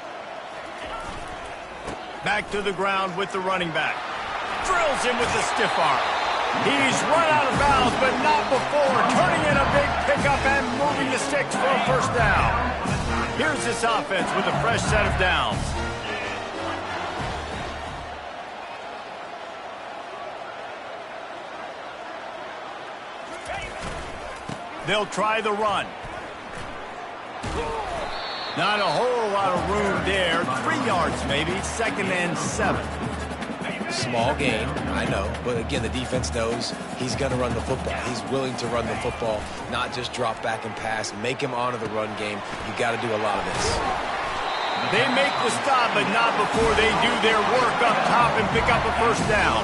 Back to the ground with the running back. Drills him with the stiff arm. He's run out of bounds, but not before. Turning in a big pickup and moving the sticks for a first down. Here's this offense with a fresh set of downs. They'll try the run. Not a whole lot of room there. 3 yards maybe. 2nd and 7. Small game, I know. But again, the defense knows he's going to run the football. He's willing to run the football, not just drop back and pass. Make him honor the run game. You got to do a lot of this. They make the stop, but not before they do their work up top and pick up a first down.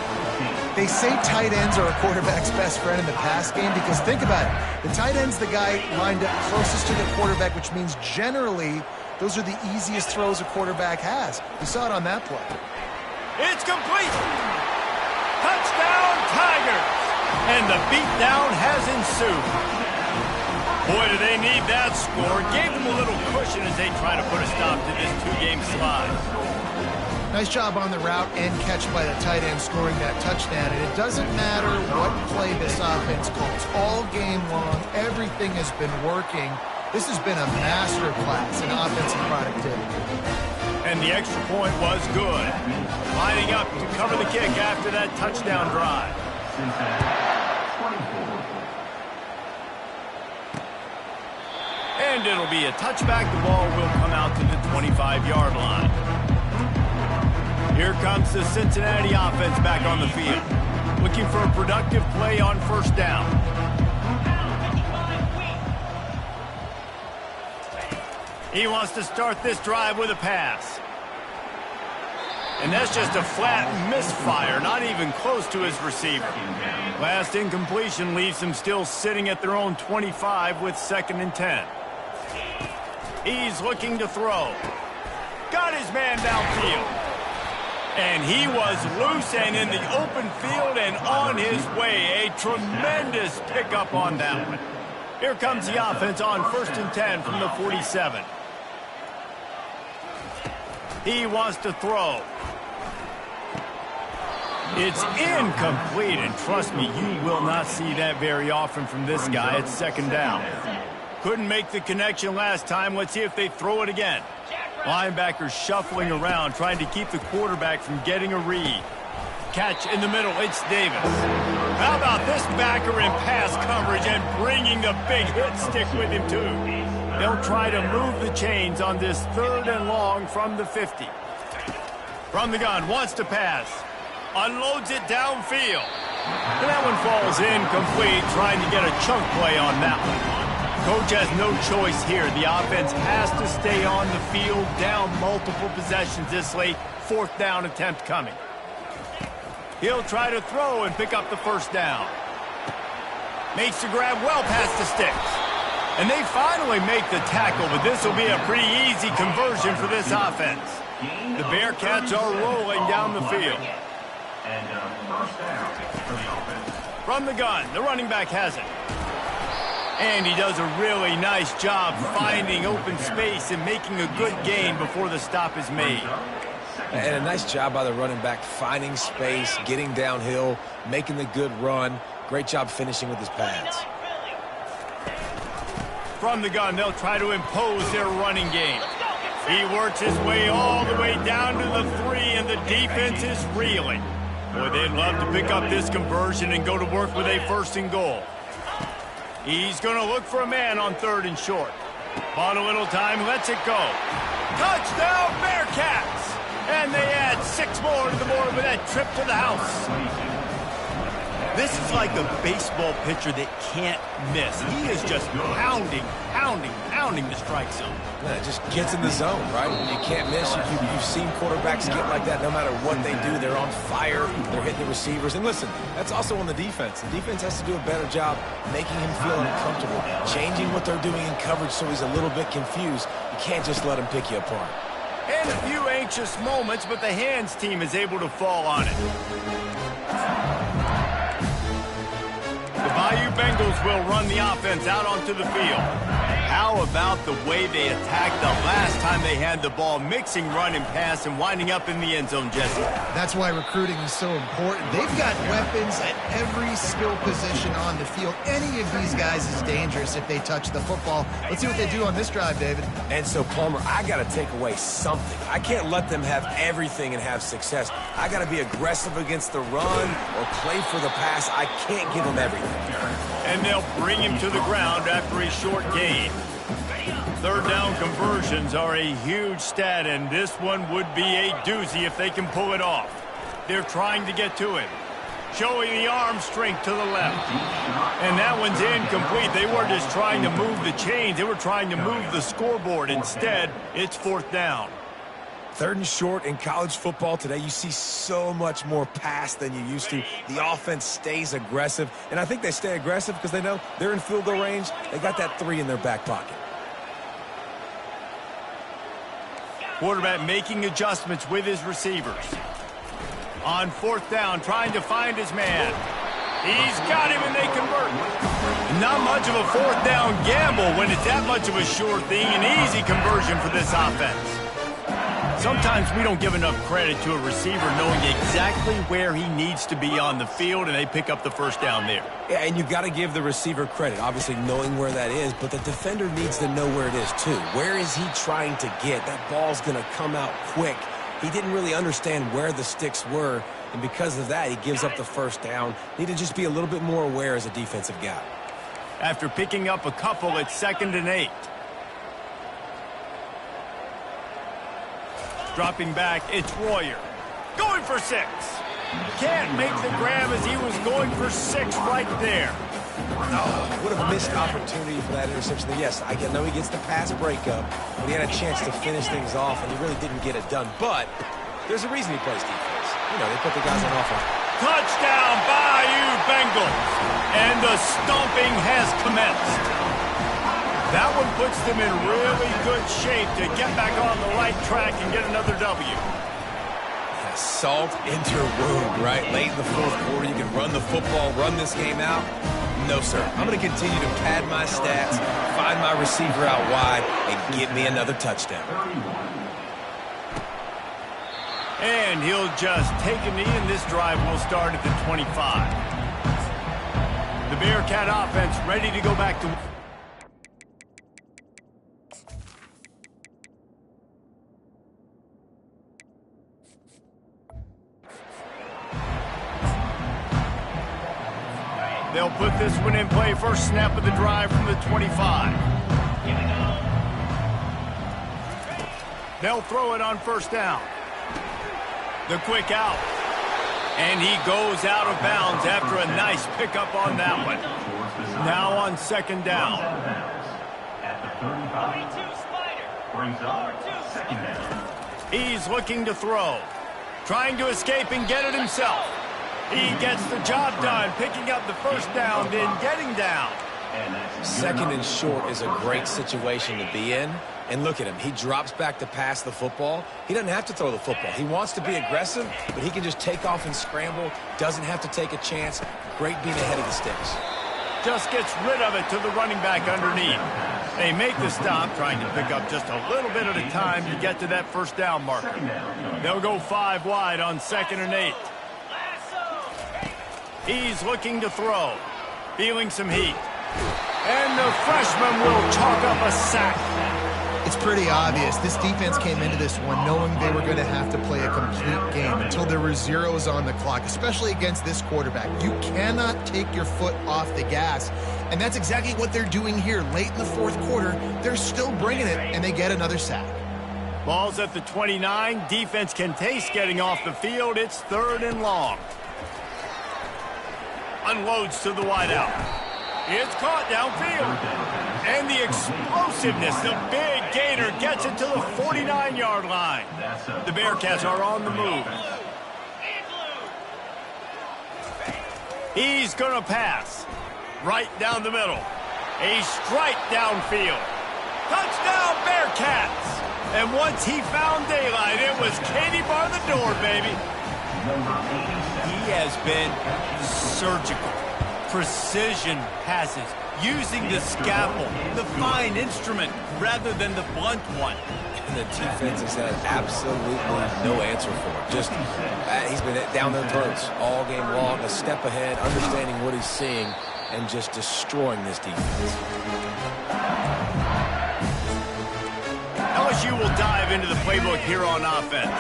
They say tight ends are a quarterback's best friend in the pass game because think about it. The tight end's the guy lined up closest to the quarterback, which means generally those are the easiest throws a quarterback has. We saw it on that play. It's complete. Touchdown, Tigers. And the beatdown has ensued. Boy, do they need that score. Gave them a little cushion as they try to put a stop to this 2-game slide. Nice job on the route and catch by the tight end scoring that touchdown. And it doesn't matter what play this offense calls. All game long, everything has been working. This has been a master class in offensive productivity. And the extra point was good. Lining up to cover the kick after that touchdown drive. And it'll be a touchback. The ball will come out to the 25-yard line. Here comes the Cincinnati offense back on the field. Looking for a productive play on first down. He wants to start this drive with a pass. And that's just a flat misfire, not even close to his receiver. Last incompletion leaves them still sitting at their own 25 with 2nd and 10. He's looking to throw. Got his man downfield. And he was loose and in the open field and on his way. A tremendous pickup on that one. Here comes the offense on 1st and 10 from the 47. He wants to throw. It's incomplete, and trust me, you will not see that very often from this guy. It's 2nd down. Couldn't make the connection last time. Let's see if they throw it again. Linebackers shuffling around, trying to keep the quarterback from getting a read. Catch in the middle. It's Davis. How about this backer in pass coverage and bringing the big hit stick with him, too? They'll try to move the chains on this 3rd and long from the 50. From the gun, wants to pass. Unloads it downfield. And that one falls incomplete, trying to get a chunk play on that one. Coach has no choice here. The offense has to stay on the field, down multiple possessions this late. 4th down attempt coming. He'll try to throw and pick up the 1st down. Makes the grab well past the sticks. And they finally make the tackle, but this will be a pretty easy conversion for this offense. The Bearcats are rolling down the field. And 1st down for the offense. From the gun, the running back has it. And he does a really nice job finding open space and making a good gain before the stop is made. And a nice job by the running back, finding space, getting downhill, making the good run. Great job finishing with his pads. From the gun, they'll try to impose their running game. He works his way all the way down to the 3, and the defense is reeling. Boy, they'd love to pick up this conversion and go to work with a 1st and goal. He's going to look for a man on 3rd and short. Bought a little time, lets it go. Touchdown, Bearcats! And they add 6 more to the board with that trip to the house. This is like a baseball pitcher that can't miss. He is just pounding the strike zone. Yeah, it just gets in the zone, right? When you can't miss, you've seen quarterbacks get like that no matter what they do. They're on fire. They're hitting the receivers. And listen, that's also on the defense. The defense has to do a better job making him feel uncomfortable, changing what they're doing in coverage so he's a little bit confused. You can't just let him pick you apart. And a few anxious moments, but the hands team is able to fall on it. The Bayou Bengals will run the offense out onto the field. How about the way they attacked the last time they had the ball, mixing run and pass and winding up in the end zone, Jesse? That's why recruiting is so important. They've got weapons at every skill position on the field. Any of these guys is dangerous if they touch the football. Let's see what they do on this drive, David. And so, Palmer, I got to take away something. I can't let them have everything and have success. I got to be aggressive against the run or play for the pass. I can't give them everything. And they'll bring him to the ground after a short gain. 3rd down conversions are a huge stat, and this one would be a doozy if they can pull it off. They're trying to get to him. Showing the arm strength to the left. And that one's incomplete. They were just trying to move the chains. They were trying to move the scoreboard. Instead, it's 4th down. 3rd and short in college football today, you see so much more pass than you used to. The offense stays aggressive, and I think they stay aggressive because they know they're in field goal range. They got that 3 in their back pocket. Quarterback making adjustments with his receivers. On 4th down, trying to find his man. He's got him, and they convert. Not much of a 4th down gamble when it's that much of a sure thing. An easy conversion for this offense. Sometimes we don't give enough credit to a receiver knowing exactly where he needs to be on the field, and they pick up the first down there. Yeah, and you got to give the receiver credit, obviously knowing where that is, but the defender needs to know where it is too. Where is he trying to get? That ball's going to come out quick. He didn't really understand where the sticks were, and because of that, he gives up the first down. Need to just be a little bit more aware as a defensive guy. After picking up a couple, it's 2nd and 8. Dropping back, it's Royer. Going for 6. Can't make the grab as he was going for 6 right there. Oh, what a missed opportunity for that interception. Yes, I know he gets the pass breakup, but he had a chance to finish things off, and he really didn't get it done. But there's a reason he plays defense. You know, they put the guys on offense. Touchdown, Bayou Bengals. And the stomping has commenced. That one puts them in really good shape to get back on the right track and get another W. Yeah, salt into your wound, right? Late in the fourth quarter, you can run the football, run this game out. No, sir. I'm going to continue to pad my stats, find my receiver out wide, and get me another touchdown. And he'll just take a knee, and this drive will start at the 25. The Bearcat offense ready to go back to... They'll put this one in play. First snap of the drive from the 25. They'll throw it on first down. The quick out. And he goes out of bounds after a nice pickup on that one. Now on 2nd down. At the 35. Brings up 2nd down. He's looking to throw. Trying to escape and get it himself. He gets the job done, picking up the first down, then getting down. 2nd and short is a great situation to be in. And look at him. He drops back to pass the football. He doesn't have to throw the football. He wants to be aggressive, but he can just take off and scramble. Doesn't have to take a chance. Great being ahead of the sticks. Just gets rid of it to the running back underneath. They make the stop, trying to pick up just a little bit at a time to get to that first down marker. They'll go 5 wide on 2nd and 8. He's looking to throw. Feeling some heat. And the freshman will chalk up a sack. It's pretty obvious. This defense came into this one knowing they were going to have to play a complete game until there were zeros on the clock, especially against this quarterback. You cannot take your foot off the gas, and that's exactly what they're doing here. Late in the fourth quarter, they're still bringing it, and they get another sack. Ball's at the 29. Defense can taste getting off the field. It's 3rd and long. Unloads to the wideout. It's caught downfield. And the explosiveness, the big gainer gets it to the 49-yard line. The Bearcats are on the move. He's going to pass. Right down the middle. A strike downfield. Touchdown, Bearcats! And once he found daylight, it was Katie bar the door, baby. He has been surgical. Precision passes, using the scalpel, the fine instrument, rather than the blunt one. And the defense has had absolutely no answer for him. Just, he's been down their throats all game long, a step ahead, understanding what he's seeing, and just destroying this defense. LSU will dive into the playbook here on offense.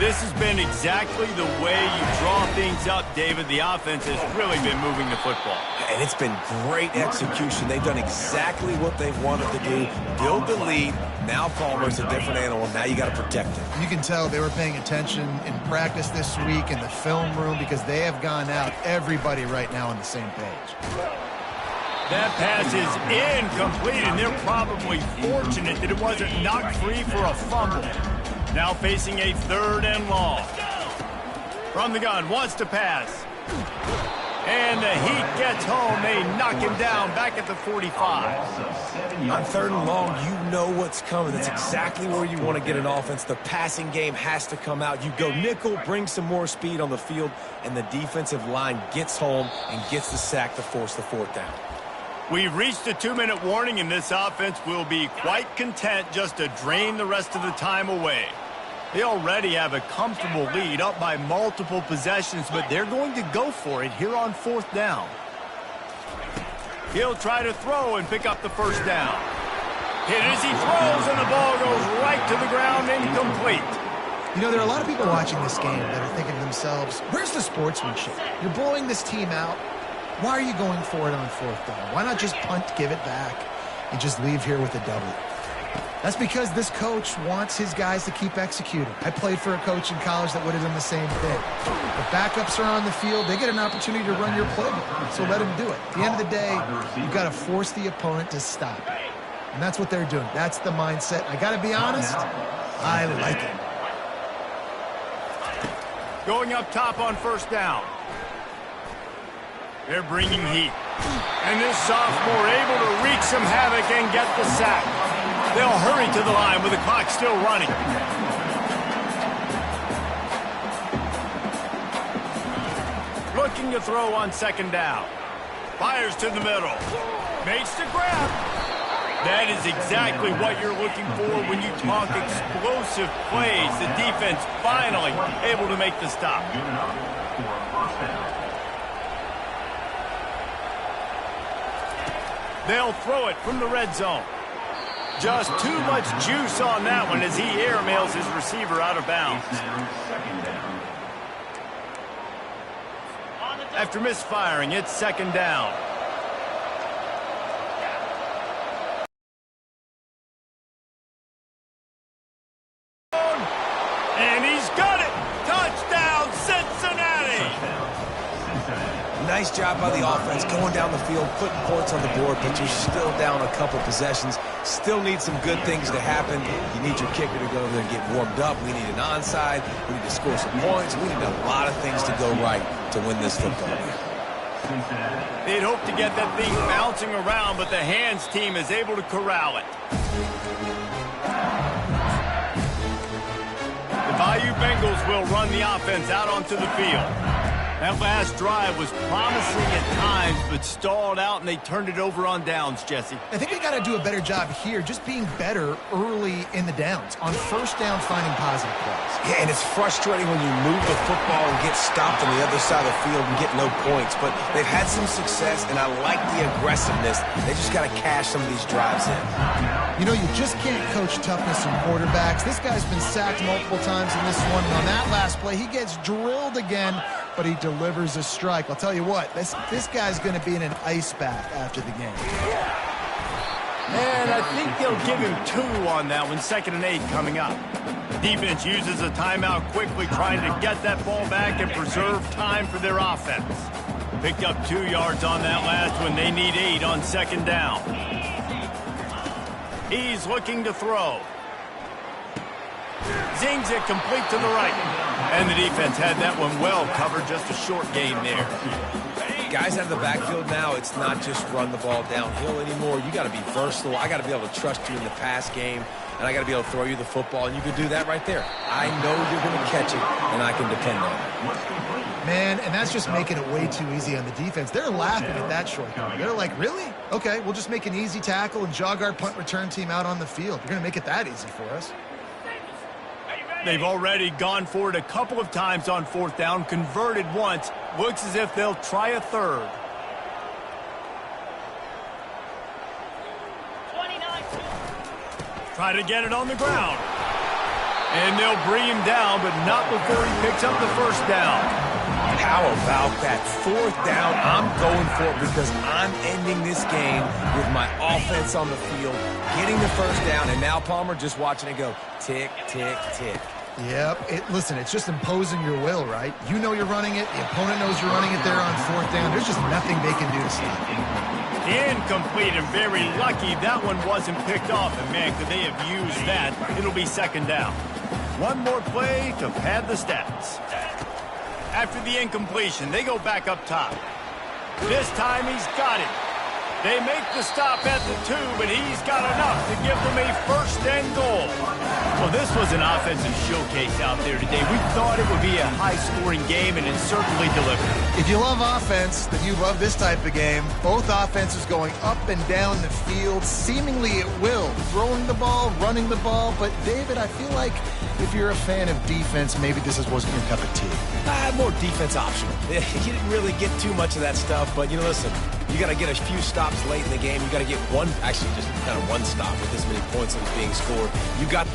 This has been exactly the way you draw things up, David. The offense has really been moving the football. And it's been great execution. They've done exactly what they've wanted to do. Build the lead. Now Palmer's a different animal. Now you got to protect him. You can tell they were paying attention in practice this week in the film room because they have gone out, everybody right now on the same page. That pass is incomplete, and they're probably fortunate that it wasn't knocked free for a fumble. Now facing a 3rd and long. From the gun, wants to pass. And the heat gets home. They knock him down back at the 45. On 3rd and long, you know what's coming. That's exactly where you want to get an offense. The passing game has to come out. You go nickel, bring some more speed on the field, and the defensive line gets home and gets the sack to force the 4th down. We've reached a 2-minute warning, and this offense will be quite content just to drain the rest of the time away. They already have a comfortable lead, up by multiple possessions, but they're going to go for it here on 4th down. He'll try to throw and pick up the first down. Hit as he throws, and the ball goes right to the ground, incomplete. You know, there are a lot of people watching this game that are thinking to themselves, where's the sportsmanship? You're blowing this team out. Why are you going for it on 4th down? Why not just punt, give it back, and just leave here with a W? That's because this coach wants his guys to keep executing. I played for a coach in college that would have done the same thing. The backups are on the field. They get an opportunity to run your playbook, so let them do it. At the end of the day, you've got to force the opponent to stop. And that's what they're doing. That's the mindset. I got to be honest, I like it. Going up top on 1st down. They're bringing heat. And this sophomore able to wreak some havoc and get the sack. They'll hurry to the line with the clock still running. Looking to throw on 2nd down. Fires to the middle. Makes the grab. That is exactly what you're looking for when you talk explosive plays. The defense finally able to make the stop. They'll throw it from the red zone. Just too much juice on that one as he airmails his receiver out of bounds. After misfiring, it's 2nd down. And he's got it! Touchdown, Cincinnati! Nice job by the offense, going down the field, putting points on the board, but you're still down a couple possessions. Still need some good things to happen. You need your kicker to go over there and get warmed up. We need an onside. We need to score some points. We need a lot of things to go right to win this football game. They'd hope to get that thing bouncing around, but the hands team is able to corral it. The Bayou Bengals will run the offense out onto the field. That last drive was promising at times, but stalled out, and they turned it over on downs, Jesse. I think they got to do a better job here, just being better early in the downs. On 1st down, finding positive plays. Yeah, and it's frustrating when you move the football and get stopped on the other side of the field and get no points. But they've had some success, and I like the aggressiveness. They just got to cash some of these drives in. You know, you just can't coach toughness in quarterbacks. This guy's been sacked multiple times in this one. And on that last play, he gets drilled again, but he delivers a strike. I'll tell you what, this guy's going to be in an ice bath after the game. And I think they'll give him 2 on that one, 2nd and 8 coming up. Defense uses a timeout quickly, trying to get that ball back and preserve time for their offense. Picked up 2 yards on that last one. They need 8 on 2nd down. He's looking to throw. Zings it complete to the right. And the defense had that one well covered, just a short gain there. Guys out of the backfield now, it's not just run the ball downhill anymore. You got to be versatile. I got to be able to trust you in the pass game, and I got to be able to throw you the football, and you can do that right there. I know you're going to catch it, and I can depend on it. Man, and that's just making it way too easy on the defense. They're laughing at that shortcut. They're like, really? Okay, we'll just make an easy tackle and jog our punt return team out on the field. You're going to make it that easy for us. They've already gone for it a couple of times on 4th down, converted once. Looks as if they'll try a 3rd. Try to get it on the ground. And they'll bring him down, but not before he picks up the 1st down. How about that 4th down? I'm going for it because I'm ending this game with my offense on the field, getting the 1st down, and now Palmer just watching it go tick, tick, tick. Yep. Listen, it's just imposing your will, right? You know you're running it. The opponent knows you're running it there on 4th down. There's just nothing they can do to stop it. Incomplete, and very lucky that one wasn't picked off. And, man, could they have used that? It'll be 2nd down. One more play to pad the stats. After the incompletion, they go back up top. This time he's got it. They make the stop at the 2, but he's got enough to give them a first and goal. Well, this was an offensive showcase out there today. We thought it would be a high-scoring game, and it certainly delivered. If you love offense, then you love this type of game. Both offenses going up and down the field, seemingly at will, throwing the ball, running the ball. But, David, I feel like if you're a fan of defense, maybe this wasn't your cup of tea. More defense optional. You didn't really get too much of that stuff, but, listen, you got to get a few stops late in the game. You got to get one, actually just kind of one stop with this many points that was being scored. You got